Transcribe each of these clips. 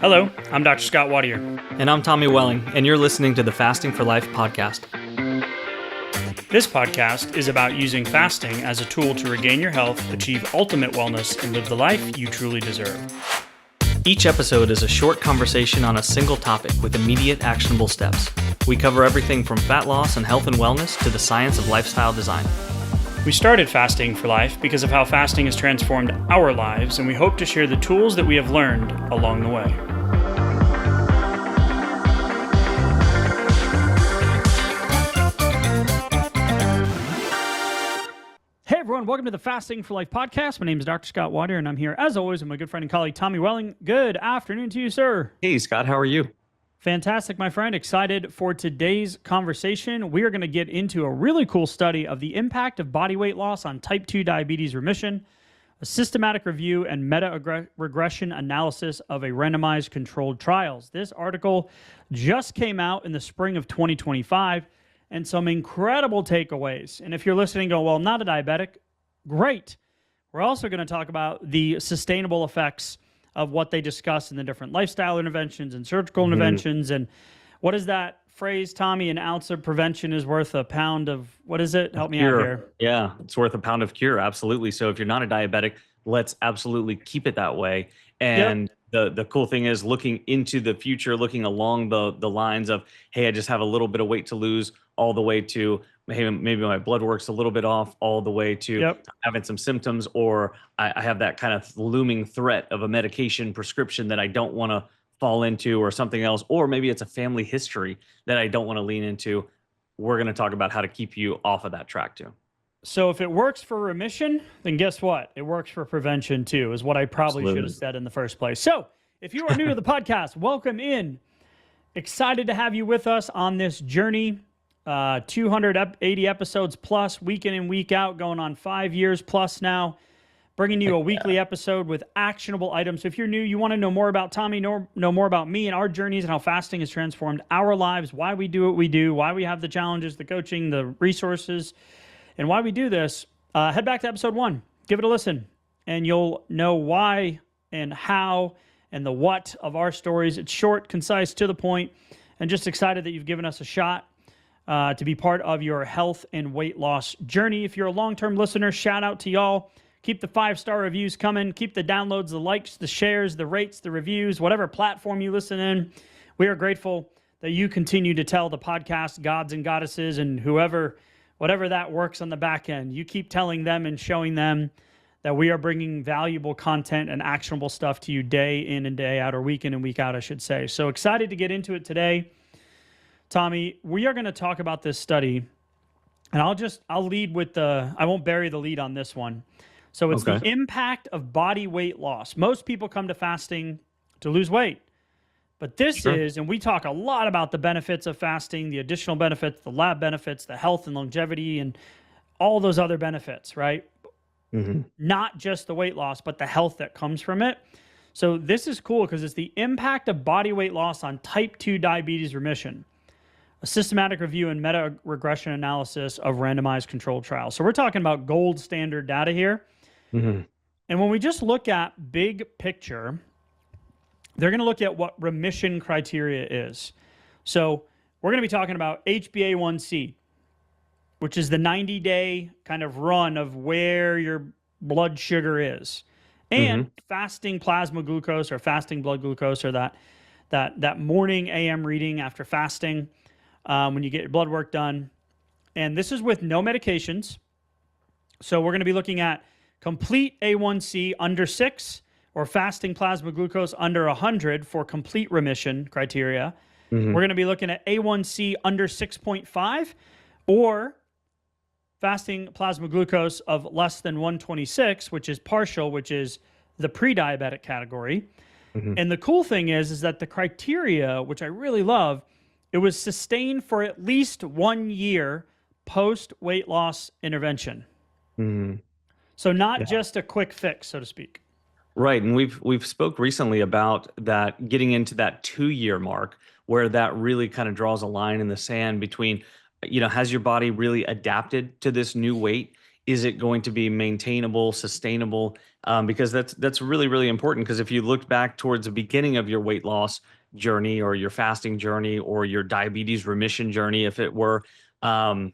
Hello, I'm Dr. Scott Wadier. And I'm Tommy Welling, and you're listening to the Fasting for Life podcast. This podcast is about using fasting as a tool to regain your health, achieve ultimate wellness, and live the life you truly deserve. Each episode is a short conversation on a single topic with immediate actionable steps. We cover everything from fat loss and health and wellness to the science of lifestyle design. We started Fasting for Life because of how fasting has transformed our lives, and we hope to share the tools that we have learned along the way. Hey everyone, welcome to the Fasting for Life podcast. My name is Dr. Scott Wadier, and I'm here as always with my good friend and colleague Tommy Welling. Good afternoon to you, sir. Hey Scott, how are you? Fantastic, my friend. Excited for today's conversation. We are going to get into a really cool study of the impact of body weight loss on type 2 diabetes remission, a systematic review and meta-regression analysis of a randomized controlled trials. This article just came out in the spring of 2025, and some incredible takeaways. And if you're listening, go, well, I'm not a diabetic, great. We're also going to talk about the sustainable effects of what they discuss in the different lifestyle interventions and surgical interventions. And what is that phrase, Tommy? An ounce of prevention is worth a pound of, what is it? Help me out here. Yeah, it's worth a pound of cure. Absolutely. So if you're not a diabetic, let's absolutely keep it that way. And the cool thing is looking into the future, looking along the lines of, hey, I just have a little bit of weight to lose, all the way to, hey, maybe my blood work's a little bit off, all the way to having some symptoms, or I have that kind of looming threat of a medication prescription that I don't want to fall into, or something else, or maybe it's a family history that I don't want to lean into. We're going to talk about how to keep you off of that track too. So if it works for remission, then guess what? It works for prevention too, is what I probably should have said in the first place. So if you are new to the podcast, welcome in. Excited to have you with us on this journey. 280 episodes plus, week in and week out, going on 5 years plus now, bringing you a weekly episode with actionable items. So if you're new, you want to know more about Tommy, know more about me and our journeys and how fasting has transformed our lives, why we do what we do, why we have the challenges, the coaching, the resources, and why we do this, head back to episode 1. Give it a listen, and you'll know why and how and the what of our stories. It's short, concise, to the point, and just excited that you've given us a shot to be part of your health and weight loss journey. If you're a long-term listener, shout out to y'all. Keep the 5-star reviews coming. Keep the downloads, the likes, the shares, the rates, the reviews, whatever platform you listen in. We are grateful that you continue to tell the podcast gods and goddesses and whatever that works on the back end. You keep telling them and showing them that we are bringing valuable content and actionable stuff to you day in and day out, or week in and week out, I should say. So excited to get into it today. Tommy, we are going to talk about this study, and I'll lead with I won't bury the lead on this one. So it's the impact of body weight loss. Most people come to fasting to lose weight, but this is, and we talk a lot about the benefits of fasting, the additional benefits, the lab benefits, the health and longevity, and all those other benefits, right? Not just the weight loss, but the health that comes from it. So this is cool because it's the impact of body weight loss on type 2 diabetes remission, a systematic review and meta-regression analysis of randomized controlled trials. So we're talking about gold standard data here. And when we just look at big picture, they're going to look at what remission criteria is. So we're going to be talking about HbA1c, which is the 90-day kind of run of where your blood sugar is, and fasting plasma glucose or fasting blood glucose, or that morning AM reading after fasting when you get your blood work done. And this is with no medications. So we're going to be looking at complete A1C under 6 or fasting plasma glucose under 100 for complete remission criteria. We're going to be looking at A1C under 6.5 or fasting plasma glucose of less than 126, which is partial, which is the pre-diabetic category. And the cool thing is that the criteria, which I really love, it was sustained for at least 1 year post weight loss intervention. So not just a quick fix, so to speak. Right, and we've spoke recently about that, getting into that 2-year mark, where that really kind of draws a line in the sand between, has your body really adapted to this new weight? Is it going to be maintainable, sustainable? because that's really, really important. Because if you look back towards the beginning of your weight loss journey or your fasting journey or your diabetes remission journey, if it were, um,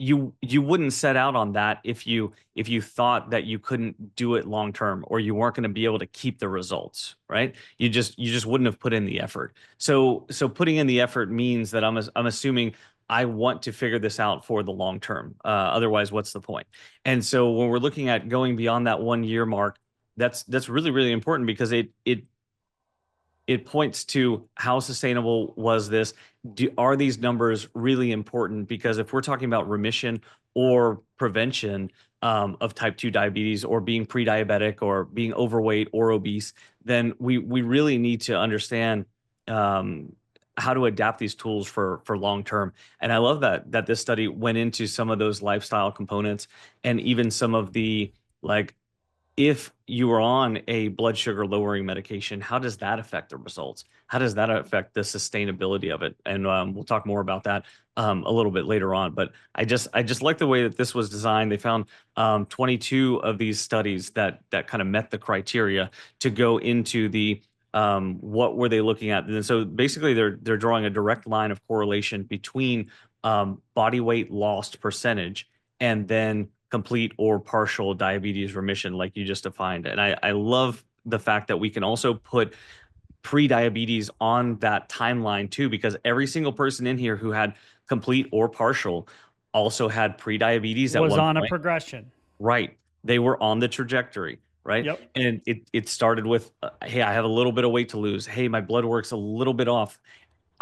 you wouldn't set out on that if you thought that you couldn't do it long term or you weren't going to be able to keep the results, right? You just wouldn't have put in the effort. So putting in the effort means that I'm assuming I want to figure this out for the long term. Otherwise, what's the point? And so when we're looking at going beyond that 1 year mark, that's really, really important because it points to how sustainable was this. Are these numbers really important? Because if we're talking about remission or prevention of type 2 diabetes or being pre-diabetic or being overweight or obese, then we really need to understand how to adapt these tools for long term. And I love that this study went into some of those lifestyle components and even some of the, like, if you are on a blood sugar lowering medication, how does that affect the results? How does that affect the sustainability of it? And we'll talk more about that a little bit later on. But I just like the way that this was designed. They found 22 of these studies that kind of met the criteria to go into the what were they looking at? And so basically, they're drawing a direct line of correlation between body weight lost percentage and then complete or partial diabetes remission, like you just defined. And I love the fact that we can also put pre-diabetes on that timeline too, because every single person in here who had complete or partial also had pre-diabetes at Was one on a point. progression. Right. They were on the trajectory, right? Yep. And it started with, hey, I have a little bit of weight to lose. Hey, my blood work's a little bit off.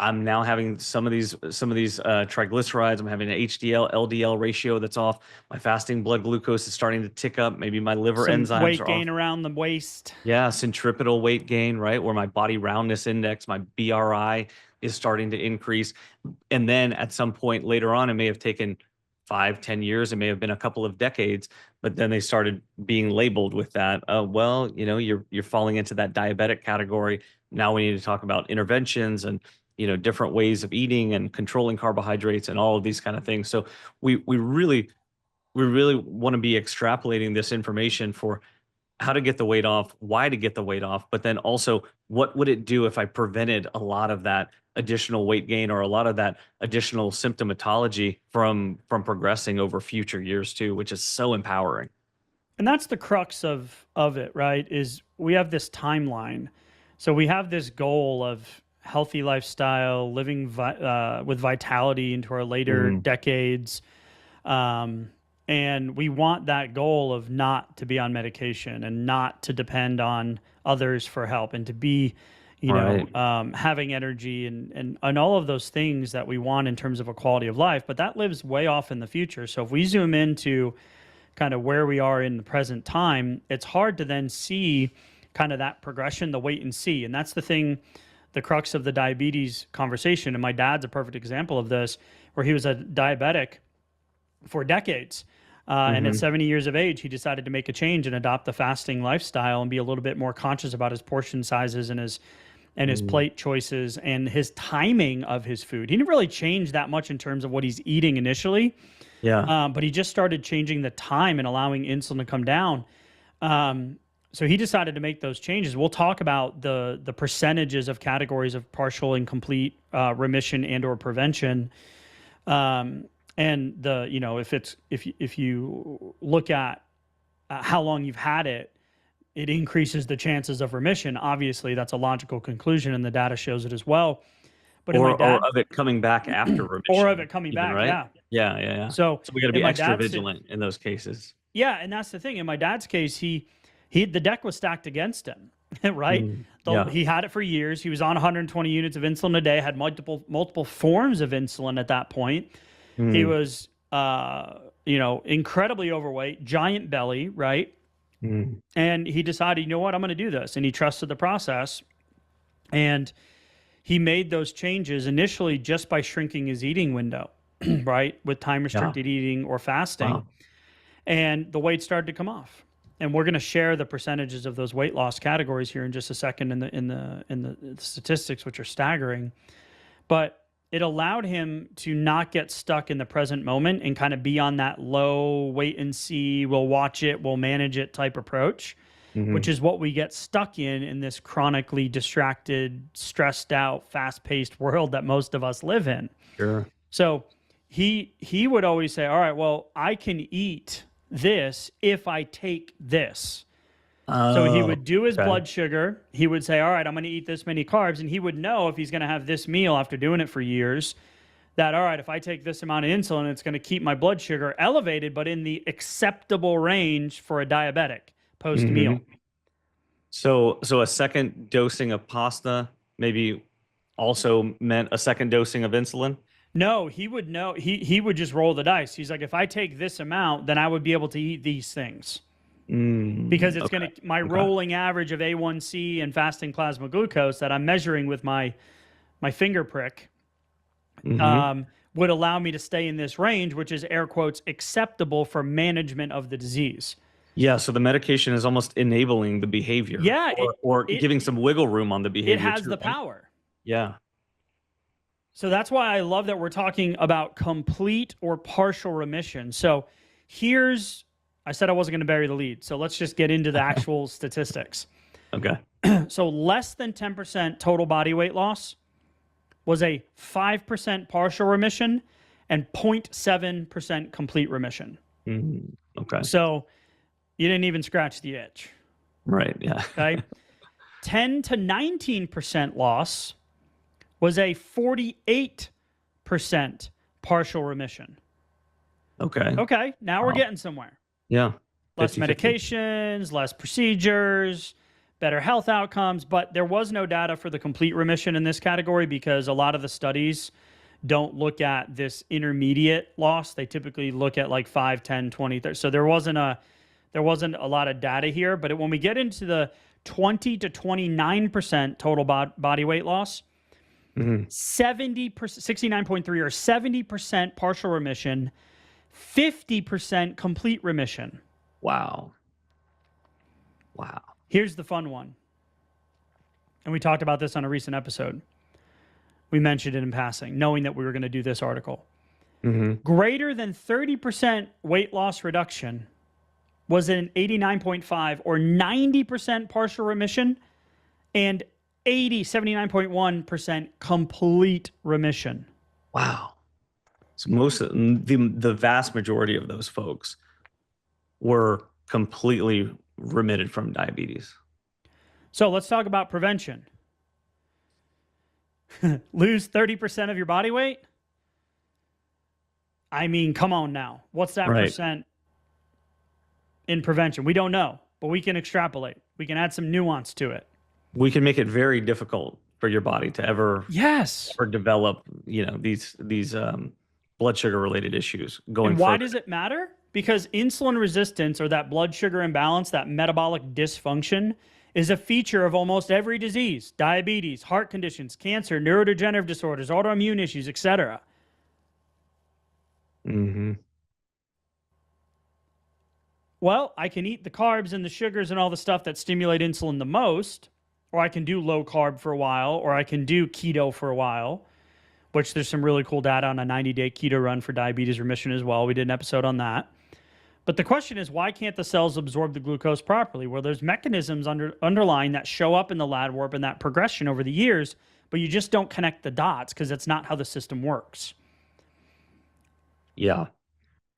I'm now having some of these triglycerides. I'm having an HDL LDL ratio that's off. My fasting blood glucose is starting to tick up. Maybe my liver Some enzymes weight are gain off. around the waist. Yeah, centripetal weight gain, right? Where my body roundness index, my BRI is starting to increase. And then at some point later on, it may have taken 5, 10 years. It may have been a couple of decades, but then they started being labeled with that. Well, you're falling into that diabetic category. Now we need to talk about interventions and different ways of eating and controlling carbohydrates and all of these kind of things. So we really want to be extrapolating this information for how to get the weight off, why to get the weight off, but then also what would it do if I prevented a lot of that additional weight gain or a lot of that additional symptomatology from progressing over future years too, which is so empowering. And that's the crux of it, right? Is we have this timeline. So we have this goal of healthy lifestyle, living with vitality into our later decades. And we want that goal of not to be on medication and not to depend on others for help and to be, having energy and all of those things that we want in terms of a quality of life. But that lives way off in the future. So if we zoom into kind of where we are in the present time, it's hard to then see kind of that progression, the wait and see. And that's the thing, the crux of the diabetes conversation. And my dad's a perfect example of this, where he was a diabetic for decades. And at 70 years of age, he decided to make a change and adopt the fasting lifestyle and be a little bit more conscious about his portion sizes and his plate choices and his timing of his food. He didn't really change that much in terms of what he's eating initially. Yeah. But he just started changing the time and allowing insulin to come down. So he decided to make those changes. We'll talk about the percentages of categories of partial and complete remission and or prevention. And if you look at how long you've had it, it increases the chances of remission. Obviously, that's a logical conclusion, and the data shows it as well. But or of it coming back after remission, or of it coming back, right? Yeah. So we got to be extra vigilant in those cases. Yeah, and that's the thing. In my dad's case, the deck was stacked against him, right? He had it for years. He was on 120 units of insulin a day, had multiple forms of insulin at that point. He was, incredibly overweight, giant belly, right? And he decided, you know what, I'm going to do this. And he trusted the process. And he made those changes initially just by shrinking his eating window, right? With time restricted eating or fasting. Wow. And the weight started to come off. And we're going to share the percentages of those weight loss categories here in just a second in the statistics, which are staggering. But it allowed him to not get stuck in the present moment and kind of be on that low wait and see, we'll watch it, we'll manage it type approach, which is what we get stuck in this chronically distracted, stressed out, fast-paced world that most of us live in. Sure. So he would always say, all right, well, I can eat this if I take this. So he would do his blood sugar. He would say, all right, I'm going to eat this many carbs. And he would know if he's going to have this meal after doing it for years that, all right, if I take this amount of insulin, it's going to keep my blood sugar elevated, but in the acceptable range for a diabetic post-meal. So a second dosing of pasta maybe also meant a second dosing of insulin? No, he would know. He would just roll the dice. He's like, if I take this amount, then I would be able to eat these things. Because it's going to, my rolling average of A1C and fasting plasma glucose that I'm measuring with my finger prick would allow me to stay in this range, which is air quotes acceptable for management of the disease. Yeah, so the medication is almost enabling the behavior. Yeah. Or giving some wiggle room on the behavior. It has the power. Yeah. So that's why I love that we're talking about complete or partial remission. So here's, I said I wasn't going to bury the lead. So let's just get into the actual statistics. Okay. So less than 10% total body weight loss was a 5% partial remission and 0.7% complete remission. Okay. So you didn't even scratch the itch. Right. Yeah. Okay. 10 to 19% loss was a 48% partial remission. Okay. Okay. Now we're getting somewhere. Yeah. Less 50-50. medications, less procedures, better health outcomes, but there was no data for the complete remission in this category because a lot of the studies don't look at this intermediate loss. They typically look at like 5, 10, 20, 30. So there wasn't a lot of data here, but when we get into the 20 to 29% total body weight loss, 70%, 69.3 or 70% partial remission, 50% complete remission. Wow. Wow. Here's the fun one. And we talked about this on a recent episode. We mentioned it in passing, knowing that we were going to do this article. Greater than 30% weight loss reduction was an 89.5 or 90% partial remission and 79.1% complete remission. Wow. So most of the vast majority of those folks were completely remitted from diabetes. So let's talk about prevention. Lose 30% of your body weight? I mean, come on now. What's that percent in prevention? We don't know, but we can extrapolate. We can add some nuance to it. We can make it very difficult for your body to ever develop, these blood sugar related issues going forward. Why does it matter? Because insulin resistance or that blood sugar imbalance, that metabolic dysfunction is a feature of almost every disease: diabetes, heart conditions, cancer, neurodegenerative disorders, autoimmune issues, etc. Well, I can eat the carbs and the sugars and all the stuff that stimulate insulin the most, or I can do low carb for a while, or I can do keto for a while, which there's some really cool data on a 90-day keto run for diabetes remission as well. We did an episode on that. But the question is, why can't the cells absorb the glucose properly? Well, there's mechanisms underlying that show up in the lab work and that progression over the years, but you just don't connect the dots because that's not how the system works. Yeah.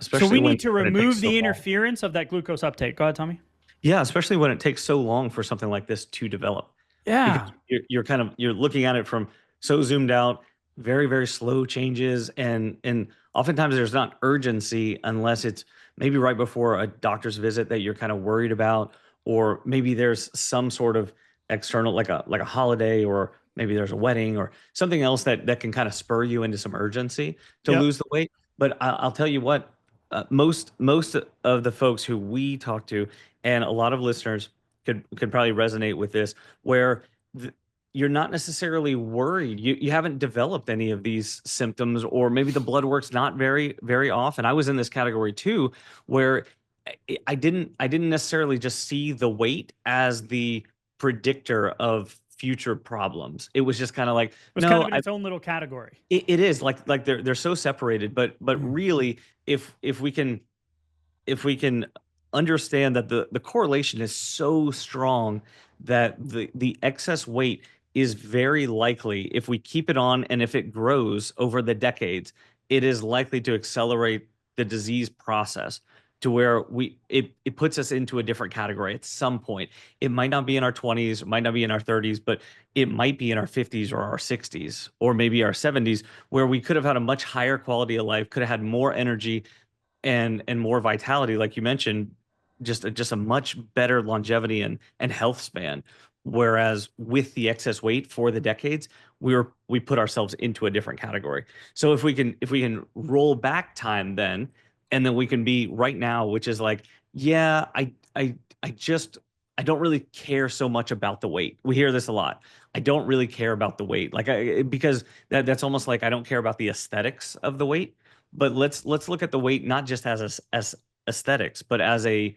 So we need to remove the interference of that glucose uptake. Go ahead, Tommy. Yeah, especially when it takes so long for something like this to develop. Yeah. Because you're looking at it from so zoomed out, very, very slow changes. And oftentimes there's not urgency unless it's maybe right before a doctor's visit that you're kind of worried about, or maybe there's some sort of external, like a holiday, or maybe there's a wedding or something else that can kind of spur you into some urgency to lose the weight. But I'll tell you what, most of the folks who we talk to, and a lot of listeners could probably resonate with this, where you're not necessarily worried. You haven't developed any of these symptoms, or maybe the blood work's not very, very often. I was in this category too, where I didn't necessarily just see the weight as the predictor of future problems. It was just kind of like, it was kind of in its own little category. It is like they're so separated, but really, if we can understand that the correlation is so strong that the excess weight is very likely, if we keep it on and if it grows over the decades, it is likely to accelerate the disease process to where it puts us into a different category at some point. It might not be in our 20s, it might not be in our 30s, but it might be in our 50s or our 60s or maybe our 70s, where we could have had a much higher quality of life, could have had more energy and more vitality, like you mentioned, just a much better longevity and health span. Whereas with the excess weight for the decades, we put ourselves into a different category. So if we can roll back time then, and then we can be right now, which is like, yeah, I don't really care so much about the weight. We hear this a lot. I don't really care about the weight, like because that's almost like I don't care about the aesthetics of the weight. But let's look at the weight not just as aesthetics, but as a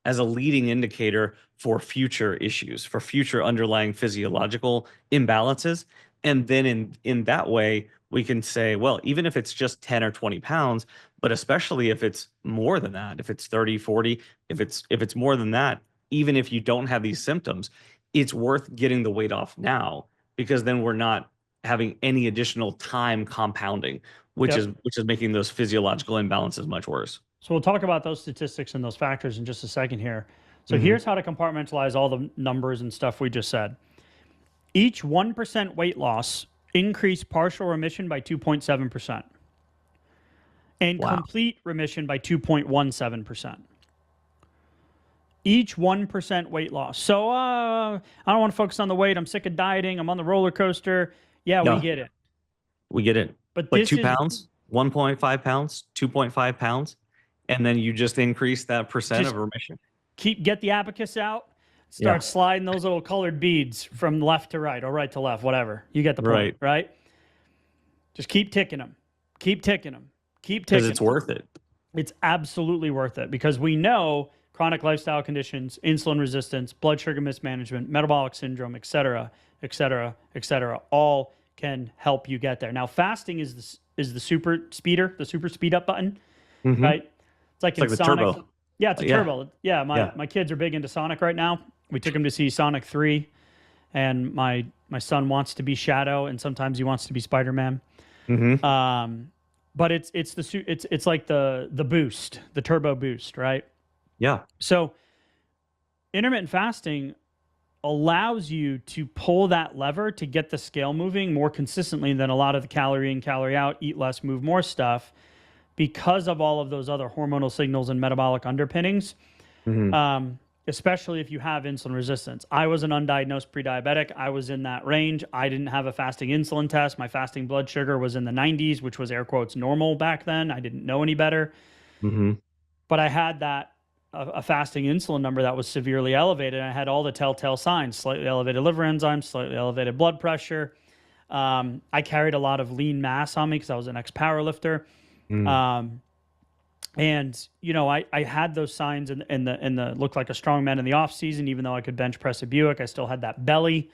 leading indicator for future issues, for future underlying physiological imbalances. And then in that way, we can say, well, even if it's just 10 or 20 pounds, but especially if it's more than that, if it's 30, 40, if it's more than that, even if you don't have these symptoms, it's worth getting the weight off now, because then we're not having any additional time compounding, which is making those physiological imbalances much worse. So we'll talk about those statistics and those factors in just a second here. So here's how to compartmentalize all the numbers and stuff we just said. Each 1% weight loss increased partial remission by 2.7% and complete remission by 2.17%. Each 1% weight loss. So I don't want to focus on the weight. I'm sick of dieting. I'm on the roller coaster. Yeah, we get it. We get it. But 2 pounds, 1.5 pounds, 2.5 pounds, and then you just increase that percent of remission. Get the abacus out. Start sliding those little colored beads from left to right or right to left, whatever. You get the point, right? Just keep ticking them. Keep ticking them. Keep ticking them. Because it's worth it. It's absolutely worth it, because we know chronic lifestyle conditions, insulin resistance, blood sugar mismanagement, metabolic syndrome, et cetera, all can help you get there. Now, fasting is the super speeder, the super speed up button, right? It's like in Sonic. Turbo. Yeah, it's a turbo. Yeah, my kids are big into Sonic right now. We took them to see Sonic 3, and my son wants to be Shadow, and sometimes he wants to be Spider-Man. But it's like the boost, the turbo boost, right? Yeah. So intermittent fasting allows you to pull that lever to get the scale moving more consistently than a lot of the calorie in, calorie out, eat less, move more stuff, because of all of those other hormonal signals and metabolic underpinnings, especially if you have insulin resistance. I was an undiagnosed pre-diabetic. I was in that range. I didn't have a fasting insulin test. My fasting blood sugar was in the 90s, which was air quotes normal back then. I didn't know any better. But I had a fasting insulin number that was severely elevated. I had all the telltale signs: slightly elevated liver enzymes, slightly elevated blood pressure. I carried a lot of lean mass on me because I was an ex-powerlifter. And you know, I had those signs in the looked like a strong man in the off season, even though I could bench press a Buick, I still had that belly.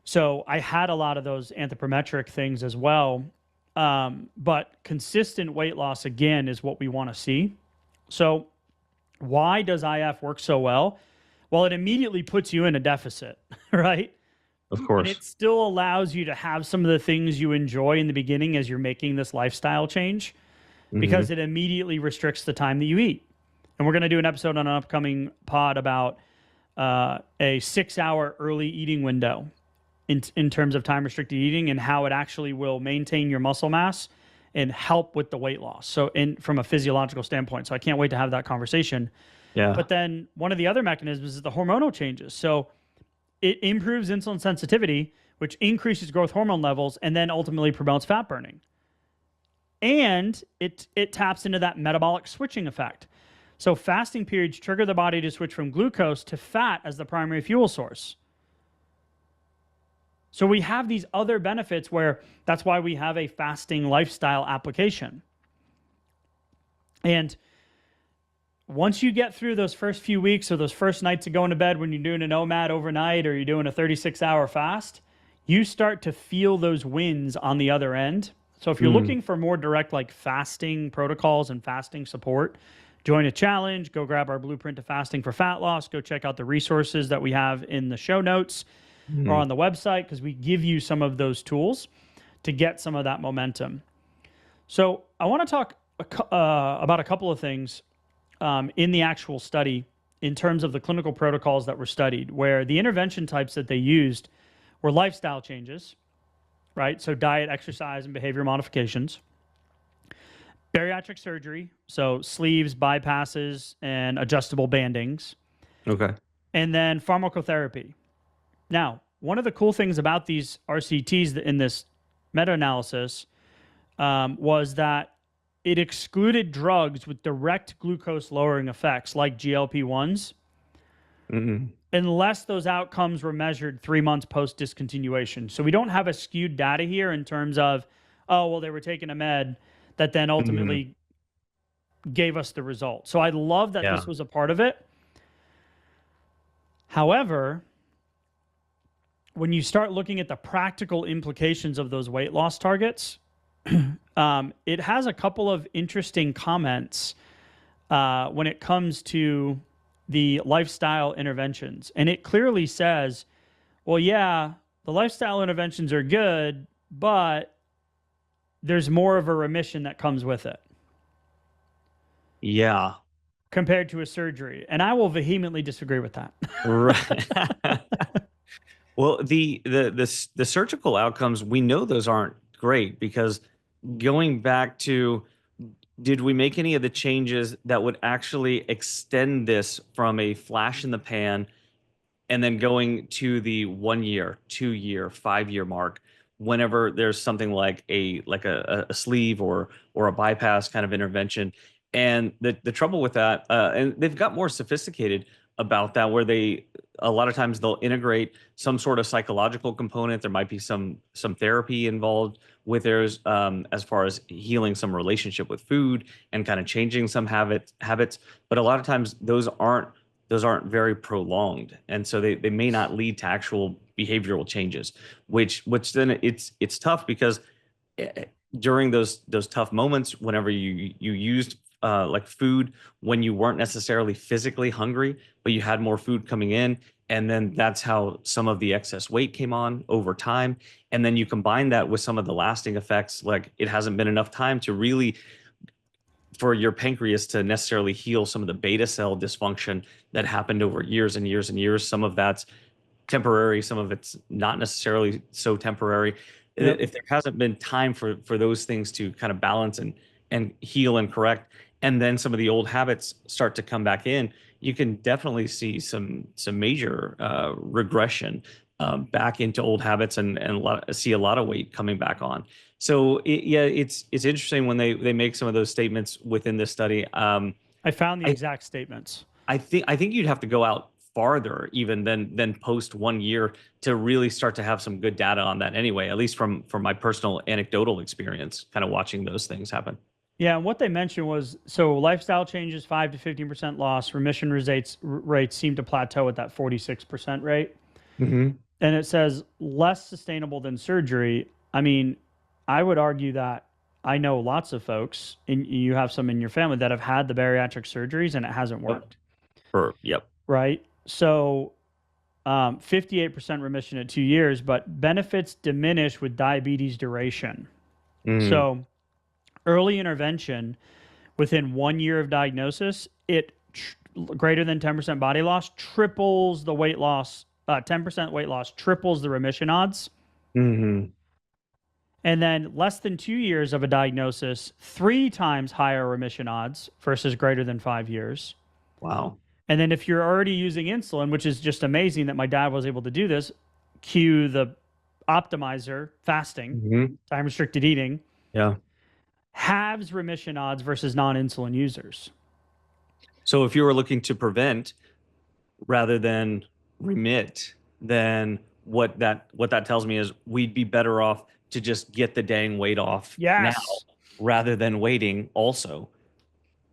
So I had a lot of those anthropometric things as well. But consistent weight loss, again, is what we want to see. So why does IF work so well? Well, it immediately puts you in a deficit, right? Of course. And it still allows you to have some of the things you enjoy in the beginning as you're making this lifestyle change, because it immediately restricts the time that you eat. And we're going to do an episode on an upcoming pod about a 6-hour early eating window in terms of time restricted eating, and how it actually will maintain your muscle mass and help with the weight loss. So from a physiological standpoint. So I can't wait to have that conversation. Yeah. But then one of the other mechanisms is the hormonal changes. So it improves insulin sensitivity, which increases growth hormone levels and then ultimately promotes fat burning. And it taps into that metabolic switching effect. So fasting periods trigger the body to switch from glucose to fat as the primary fuel source. So we have these other benefits where that's why we have a fasting lifestyle application. And once you get through those first few weeks or those first nights of going to bed when you're doing an OMAD overnight or you're doing a 36-hour fast, you start to feel those wins on the other end. So if you're looking for more direct like fasting protocols and fasting support, join a challenge, go grab our blueprint to fasting for fat loss, go check out the resources that we have in the show notes or on the website, because we give you some of those tools to get some of that momentum. So I want to talk about a couple of things in the actual study in terms of the clinical protocols that were studied, where the intervention types that they used were lifestyle changes, right? So diet, exercise, and behavior modifications. Bariatric surgery, so sleeves, bypasses, and adjustable bandings. Okay. And then pharmacotherapy. Now, one of the cool things about these RCTs in this meta-analysis was that it excluded drugs with direct glucose-lowering effects like GLP-1s, unless those outcomes were measured 3 months post-discontinuation. So we don't have a skewed data here in terms of, oh, well, they were taking a med that then ultimately gave us the result. So I love that this was a part of it. However, when you start looking at the practical implications of those weight loss targets, it has a couple of interesting comments when it comes to the lifestyle interventions. And it clearly says, well, yeah, the lifestyle interventions are good, but there's more of a remission that comes with it. Yeah. Compared to a surgery. And I will vehemently disagree with that. Right. Well, the surgical outcomes, we know those aren't great, because going back to, did we make any of the changes that would actually extend this from a flash in the pan and then going to the 1 year, 2 year, 5 year mark, whenever there's something like a sleeve or a bypass kind of intervention? And the trouble with that, and they've got more sophisticated about that, where a lot of times they'll integrate some sort of psychological component. There might be some therapy involved with theirs, as far as healing some relationship with food and kind of changing some habits. But a lot of times those aren't very prolonged, and so they may not lead to actual behavioral changes, which then it's tough, because during those tough moments, whenever you used like food when you weren't necessarily physically hungry, but you had more food coming in, and then that's how some of the excess weight came on over time. And then you combine that with some of the lasting effects, like it hasn't been enough time to really, for your pancreas to necessarily heal some of the beta cell dysfunction that happened over years and years and years. Some of that's temporary, some of it's not necessarily so temporary. Yep. If there hasn't been time for those things to kind of balance and heal and correct, and then some of the old habits start to come back in, you can definitely see some major regression back into old habits, and see a lot of weight coming back on. So it's interesting when they make some of those statements within this study. I found the exact statements. I think you'd have to go out farther even than post 1 year to really start to have some good data on that anyway, at least from my personal anecdotal experience, kind of watching those things happen. Yeah, and what they mentioned was, so lifestyle changes, 5 to 15% loss, remission rates seem to plateau at that 46% rate. And it says less sustainable than surgery. I mean, I would argue that I know lots of folks, and you have some in your family, that have had the bariatric surgeries and it hasn't worked. Yep. Right? So 58% remission at 2 years, but benefits diminish with diabetes duration. So early intervention within 1 year of diagnosis, it greater than 10% body loss triples the weight loss, 10% weight loss triples the remission odds. And then less than 2 years of a diagnosis, 3 times higher remission odds versus greater than 5 years. Wow. And then if you're already using insulin, which is just amazing that my dad was able to do this, cue the optimizer fasting, time restricted eating. Yeah. Halves remission odds versus non-insulin users. So if you were looking to prevent rather than remit, then what that tells me is we'd be better off to just get the dang weight off now rather than waiting also,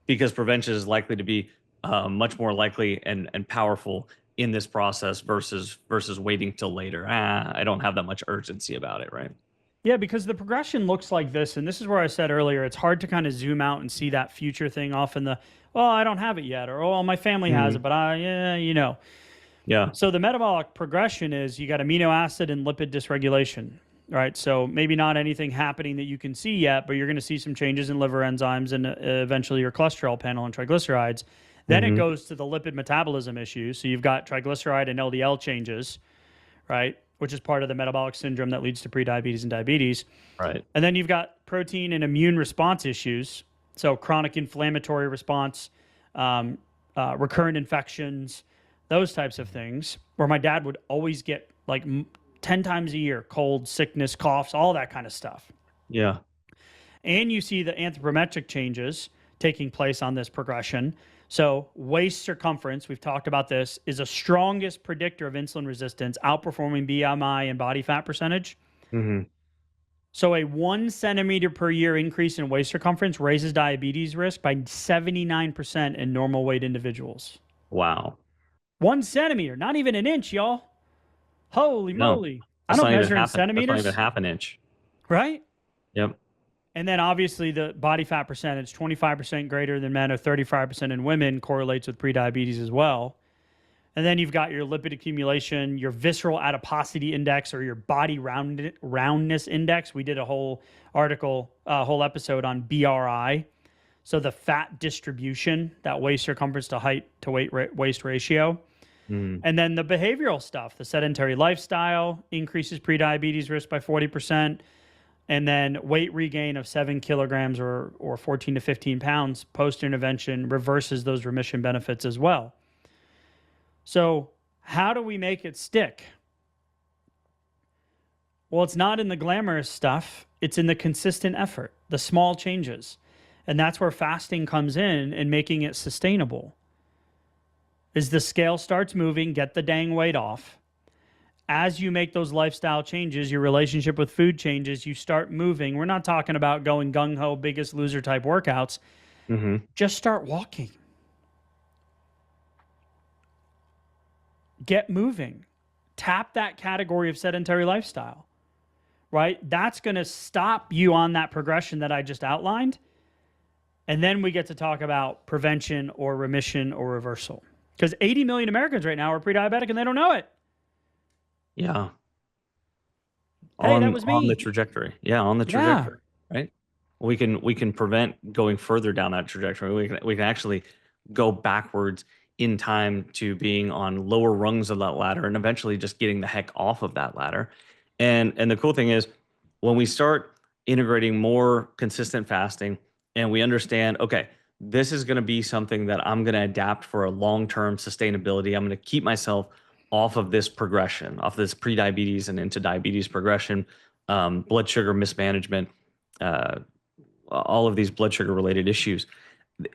because prevention is likely to be much more likely and powerful in this process versus waiting till later. I don't have that much urgency about it, right? Yeah, because the progression looks like this, and this is where I said earlier, it's hard to kind of zoom out and see that future thing off in the, oh, I don't have it yet, or oh, my family has it, Mhm. but yeah. Yeah. So the metabolic progression is you got amino acid and lipid dysregulation, right? So maybe not anything happening that you can see yet, but you're going to see some changes in liver enzymes and eventually your cholesterol panel and triglycerides. Then it Hmm. goes to the lipid metabolism issues. So you've got triglyceride and LDL changes, right? Which is part of the metabolic syndrome that leads to prediabetes and diabetes. Right. And then you've got protein and immune response issues. So chronic inflammatory response, recurrent infections, those types of things. Where my dad would always get like 10 times a year, cold, sickness, coughs, all that kind of stuff. Yeah. And you see the anthropometric changes taking place on this progression. So, waist circumference, we've talked about this, is the strongest predictor of insulin resistance, outperforming BMI and body fat percentage. Hmm. So, a 1 centimeter per year increase in waist circumference raises diabetes risk by 79% in normal weight individuals. Wow. 1 centimeter, not even an inch, y'all. Holy No, moly. I that's don't not even measure in half an, that's not even centimeters, half an inch. right? Yep. And then obviously the body fat percentage, 25% greater than men or 35% in women, correlates with prediabetes as well. And then you've got your lipid accumulation, your visceral adiposity index, or your body roundness index. We did a whole article, a whole episode on BRI. So the fat distribution, that waist circumference to height to waist ratio. Mm. And then the behavioral stuff, the sedentary lifestyle increases prediabetes risk by 40%. And then weight regain of 7 kilograms or 14 to 15 pounds post intervention reverses those remission benefits as well. So, how do we make it stick? Well, it's not in the glamorous stuff, it's in the consistent effort, the small changes. And that's where fasting comes in and making it sustainable. As the scale starts moving, get the dang weight off. As you make those lifestyle changes, your relationship with food changes, you start moving. We're not talking about going gung-ho, biggest loser type workouts. Hmm. Just start walking. Get moving. Tap that category of sedentary lifestyle, right? That's going to stop you on that progression that I just outlined. And then we get to talk about prevention or remission or reversal. Because 80 million Americans right now are pre-diabetic and they don't know it. Yeah. Hey, that was On the me. trajectory. Yeah, on the Yeah. trajectory, right? We can prevent going further down that trajectory. We can actually go backwards in time to being on lower rungs of that ladder and eventually just getting the heck off of that ladder. And the cool thing is when we start integrating more consistent fasting and we understand, okay, this is going to be something that I'm going to adapt for a long-term sustainability. I'm going to keep myself off of this progression, off this pre-diabetes and into diabetes progression, blood sugar mismanagement, uh, all of these blood sugar related issues.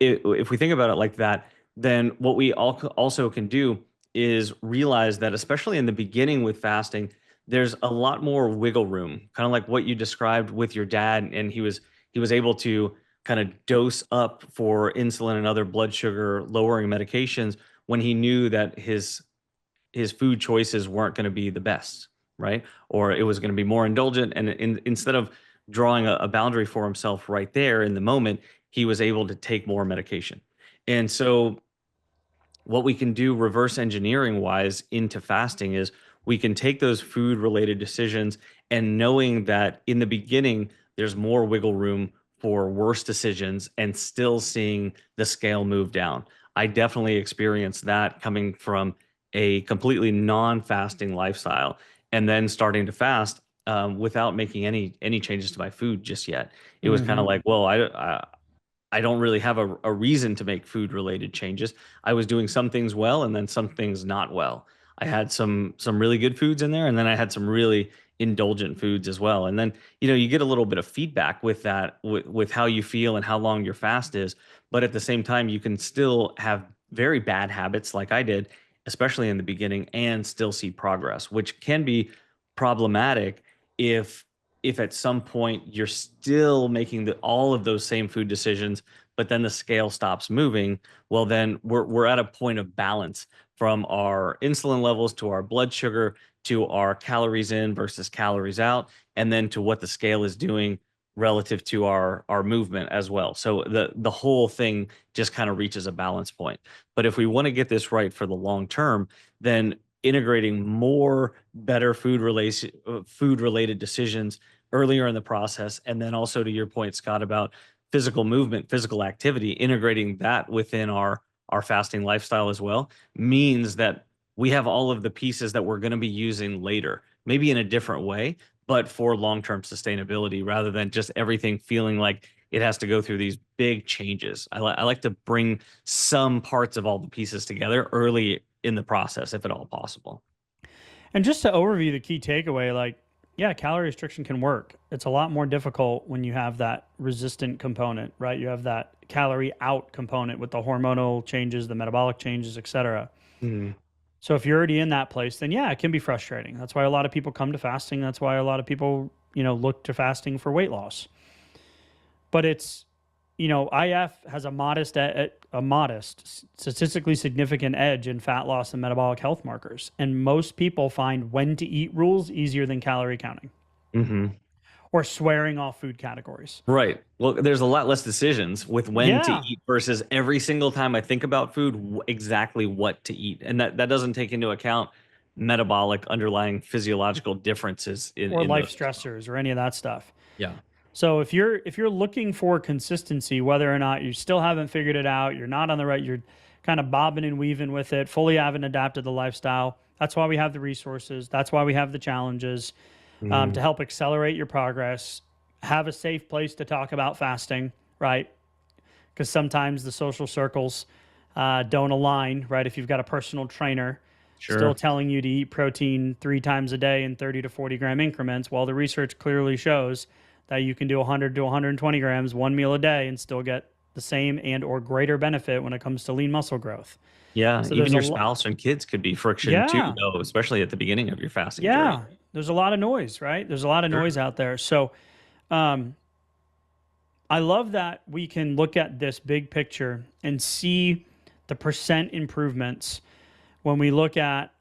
If we think about it like that, then what we also can do is realize that, especially in the beginning with fasting, there's a lot more wiggle room, kind of like what you described with your dad, and he was able to kind of dose up for insulin and other blood sugar lowering medications when he knew that his food choices weren't going to be the best, right? Or it was going to be more indulgent. And instead of drawing a boundary for himself right there in the moment, he was able to take more medication. And so, what we can do reverse engineering wise into fasting is we can take those food related decisions and knowing that in the beginning, there's more wiggle room for worse decisions and still seeing the scale move down. I definitely experienced that coming from a completely non-fasting lifestyle and then starting to fast without making any changes to my food just yet. It was kind Mm-hmm. of like, well, I don't really have a reason to make food related changes. I was doing some things well and then some things not well. I had some really good foods in there and then I had some really indulgent foods as well. And then, you get a little bit of feedback with that with how you feel and how long your fast is, but at the same time you can still have very bad habits like I did, especially in the beginning and still see progress, which can be problematic if at some point you're still making all of those same food decisions, but then the scale stops moving, well, then we're at a point of balance from our insulin levels to our blood sugar to our calories in versus calories out, and then to what the scale is doing relative to our movement as well. So the whole thing just kind of reaches a balance point. But if we want to get this right for the long term, then integrating more better food related decisions earlier in the process, and then also to your point, Scott, about physical movement, physical activity, integrating that within our fasting lifestyle as well, means that we have all of the pieces that we're going to be using later, maybe in a different way, but for long-term sustainability, rather than just everything feeling like it has to go through these big changes. I like to bring some parts of all the pieces together early in the process, if at all possible. And just to overview the key takeaway, like, yeah, calorie restriction can work. It's a lot more difficult when you have that resistant component, right? You have that calorie out component with the hormonal changes, the metabolic changes, et cetera. Mhm. So if you're already in that place, then yeah, it can be frustrating. That's why a lot of people come to fasting. That's why a lot of people, look to fasting for weight loss. But it's, IF has a modest, statistically significant edge in fat loss and metabolic health markers. And most people find when to eat rules easier than calorie counting Mm-hmm. or swearing off food categories. Right. Well, there's a lot less decisions with when to eat versus every single time I think about food, exactly what to eat. And that doesn't take into account metabolic underlying physiological differences Or in life those. stressors or any of that stuff. Yeah. So if you're looking for consistency, whether or not you still haven't figured it out, you're not on the right, you're kind of bobbing and weaving with it, fully haven't adapted the lifestyle. That's why we have the resources. That's why we have the challenges to help accelerate your progress. Have a safe place to talk about fasting, right? Because sometimes the social circles don't align, right? If you've got a personal trainer still telling you to eat protein 3 times a day in 30 to 40 gram increments, well, the research clearly shows that you can do 100 to 120 grams, 1 meal a day, and still get the same and or greater benefit when it comes to lean muscle growth. Yeah. So Even your spouse and kids could be friction too, though, especially at the beginning of your fasting journey. There's a lot of noise, right? There's a lot of noise out there. So I love that we can look at this big picture and see the percent improvements when we look at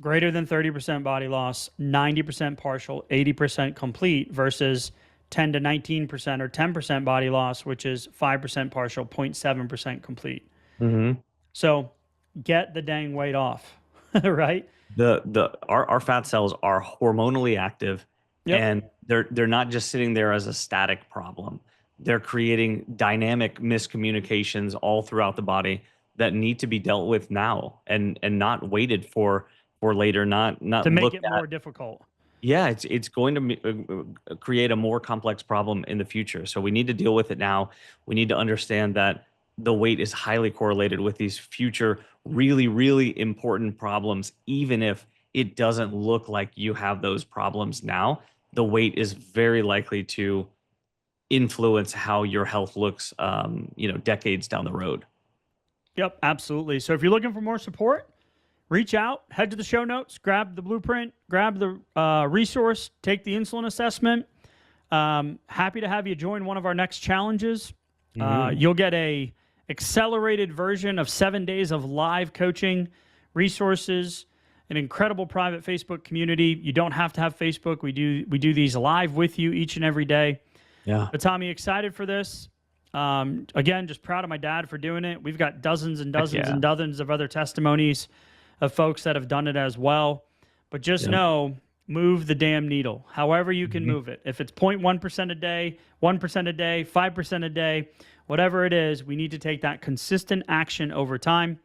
greater than 30% body loss, 90% partial, 80% complete versus 10 to 19% or 10% body loss, which is 5% partial, 0.7% complete. Mm-hmm. So get the dang weight off, right? Our fat cells are hormonally active, Yep. and they're not just sitting there as a static problem. They're creating dynamic miscommunications all throughout the body that need to be dealt with now and not waited for later, not To make looked it at. more difficult. Yeah, it's going to create a more complex problem in the future. So we need to deal with it now. We need to understand that the weight is highly correlated with these future really, really important problems. Even if it doesn't look like you have those problems now, the weight is very likely to influence how your health looks, decades down the road. Yep, absolutely. So if you're looking for more support, reach out, head to the show notes, grab the blueprint, grab the resource, take the insulin assessment. Happy to have you join one of our next challenges. You'll get a accelerated version of 7 days of live coaching, resources, an incredible private Facebook community. You don't have to have Facebook. We do these live with you each and every day. Yeah. But Tommy, excited for this. Again, just proud of my dad for doing it. We've got dozens and dozens and dozens of other testimonies of folks that have done it as well. But just know, move the damn needle, however you can move it. If it's 0.1% a day, 1% a day, 5% a day, whatever it is, we need to take that consistent action over time.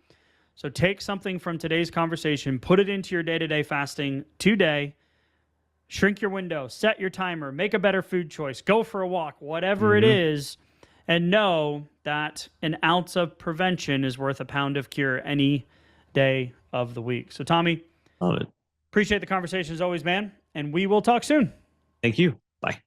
So take something from today's conversation, put it into your day-to-day fasting today, shrink your window, set your timer, make a better food choice, go for a walk, whatever it is, and know that an ounce of prevention is worth a pound of cure any day of the week. So Tommy, Love it. Appreciate the conversation as always, man, and we will talk soon. Thank you. Bye.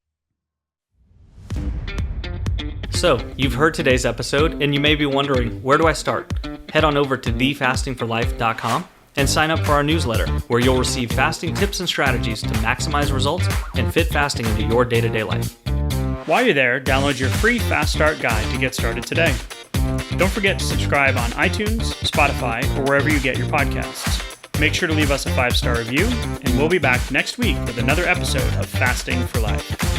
So, you've heard today's episode, and you may be wondering, where do I start? Head on over to thefastingforlife.com and sign up for our newsletter, where you'll receive fasting tips and strategies to maximize results and fit fasting into your day-to-day life. While you're there, download your free Fast Start guide to get started today. Don't forget to subscribe on iTunes, Spotify, or wherever you get your podcasts. Make sure to leave us a 5-star review, and we'll be back next week with another episode of Fasting for Life.